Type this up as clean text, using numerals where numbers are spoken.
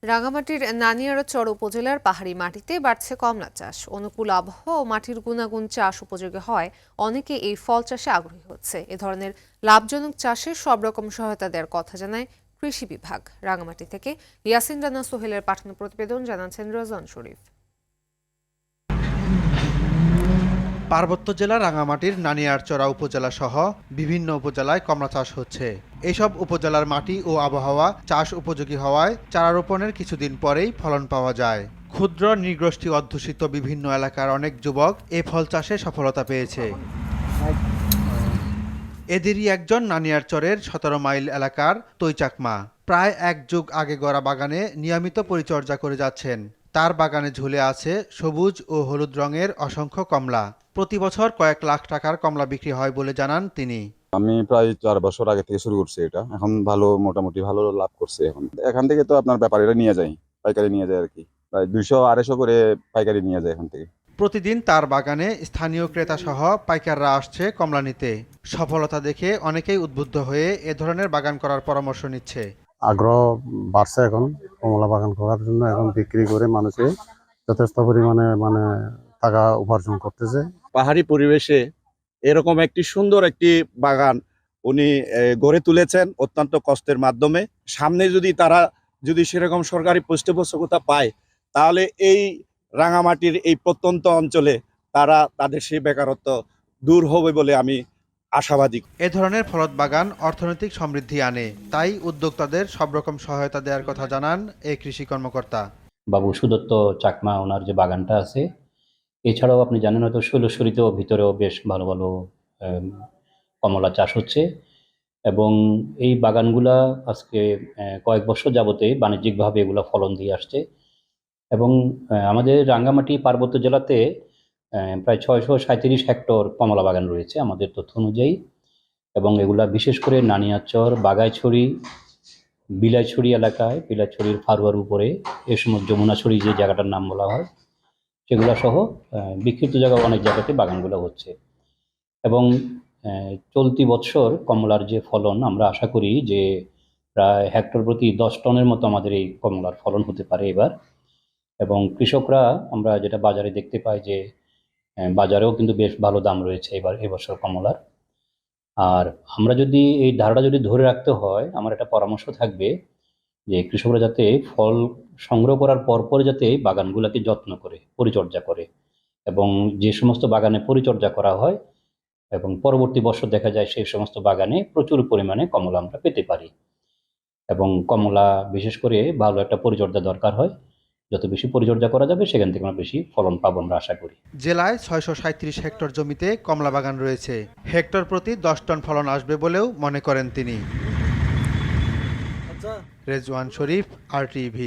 রাঙামাটির নানিয়ারচর উপজেলার পাহাড়ি মাটিতে বাড়ছে কমলা চাষ। অনুকূল আবহাওয়া ও মাটির গুণাগুণ চাষ উপযোগী হয় অনেকে এই ফল চাষে আগ্রহী হচ্ছে। এ ধরনের লাভজনক চাষে সব রকম সহায়তা দেওয়ার কথা জানায় কৃষি বিভাগ। রাঙামাটি থেকে ইয়াসিন রানা সোহেলের পাঠানো প্রতিবেদন জানাচ্ছেন রজন শরীফ। পার্বত্য জেলা রাঙামাটির নানিয়ারচরা উপজেলা সহ বিভিন্ন উপজেলায় কমলা চাষ হচ্ছে। এইসব উপজেলার মাটি ও আবহাওয়া চাষ উপযোগী হওয়ায় চারা রোপণের কিছুদিন পরেই ফলন পাওয়া যায়। ক্ষুদ্র নৃগোষ্ঠী অধ্যুষিত বিভিন্ন এলাকার অনেক যুবক এ ফল চাষে সফলতা পেয়েছে। এদেরই একজন নানিয়ারচরের ১৭ মাইল এলাকার তৈচাকমা। প্রায় এক যুগ আগে গড়া বাগানে নিয়মিত পরিচর্যা করে যাচ্ছেন। তার বাগানে ঝুলে আছে সবুজ ও হলুদ রঙের অসংখ্য কমলা। প্রতি বছর কয়েক লাখ টাকার কমলা বিক্রি হয় বলে জানান তিনি। আমি প্রায় ৪ বছর আগে থেকে শুরু করছি এটা। এখন মোটামুটি ভালো লাভ করছে। এখান থেকে তো আপনার ব্যাপারীরা নিয়ে যায়, পাইকারি নিয়ে যায় আর কি। প্রায় ২০০-২৫০ করে পাইকারি নিয়ে যায় এখান থেকে। প্রতিদিন তার বাগানে স্থানীয় ক্রেতা সহ পাইকাররা আসছে কমলা নিতে। সফলতা দেখে অনেকেই উদ্বুদ্ধ হয়ে এ ধরনের বাগান করার পরামর্শ নিচ্ছে। আগ্রহ বাড়ছে এখন কমলা বাগান করার জন্য। এখন বিক্রি করে মানুষে যথেষ্ট পরিমাণে টাকা উপার্জন করতেছে। পাহাড়ি পরিবেশে এরকম একটি সুন্দর একটি বাগান উনি গড়ে তুলেছেন অত্যন্ত কষ্টের মাধ্যমে। সামনে তারা যদি সেরকম সরকারি পৃষ্ঠপোষকতা পায়, তাহলে এই রাঙামাটির এই প্রত্যন্ত অঞ্চলে তাদের সেই বেকারত্ব দূর হবে বলে আমি আশাবাদী। এ ধরনের ফলদ বাগান অর্থনৈতিক সমৃদ্ধি আনে, তাই উদ্যোক্তাদের সব রকম সহায়তা দেওয়ার কথা জানান এই কৃষি কর্মকর্তা। বাবু সুদত্ত চাকমা ওনার যে বাগানটা আছে, এছাড়াও আপনি জানেন হয়তো শৈলশ্বরীতেও ভিতরেও বেশ ভালো ভালো কমলা চাষ হচ্ছে এবং এই বাগানগুলা আজকে কয়েক বছর যাবতে বাণিজ্যিকভাবে এগুলো ফলন দিয়ে আসছে এবং আমাদের রাঙ্গামাটি পার্বত্য জেলাতে প্রায় ৬৩৭ হেক্টর কমলা বাগান রয়েছে আমাদের তথ্য অনুযায়ী এবং এগুলা বিশেষ করে নানিয়ারচর, বাগাইছড়ি, বিলাইছড়ি এলাকায়, বিলাইছড়ির ফারুয়ার উপরে এ সময় যমুনাছড়ি যে জায়গাটার নাম বলা হয় সেগুলো সহ বিক্ষিপ্ত জায়গায় অনেক জায়গাতে বাগানগুলো হচ্ছে এবং চলতি বছর কমলার যে ফলন আমরা আশা করি যে প্রায় হেক্টর প্রতি ১০ টনের মতো আমাদের এই কমলার ফলন হতে পারে এবার। এবং কৃষকরা আমরা যেটা বাজারে দেখতে পাই যে বাজারেও কিন্তু বেশ ভালো দাম রয়েছে এবছর কমলার। আর আমরা যদি এই ধারাটা ধরে রাখতে হয়, আমার একটা পরামর্শ থাকবে যে কৃষকরা যাতে ফল সংগ্রহ করার পরপর যাতে বাগানগুলোকে যত্ন করে পরিচর্যা করে এবং যে সমস্ত বাগানে পরিচর্যা করা হয় এবং পরবর্তী বছর দেখা যায় সেই সমস্ত বাগানে প্রচুর পরিমাণে কমলা আমরা পেতে পারি এবং কমলা বিশেষ করে ভালো একটা পরিচর্যা দরকার হয়। যত বেশি পরিচর্যা করা যাবে সেখান থেকে আমরা বেশি ফলন পাবো আমরা আশা করি। জেলায় ৬৩৭ হেক্টর জমিতে কমলা বাগান রয়েছে। হেক্টর প্রতি ১০ টন ফলন আসবে বলেও মনে করেন তিনি। রেজওয়ান শরীফ, RTV।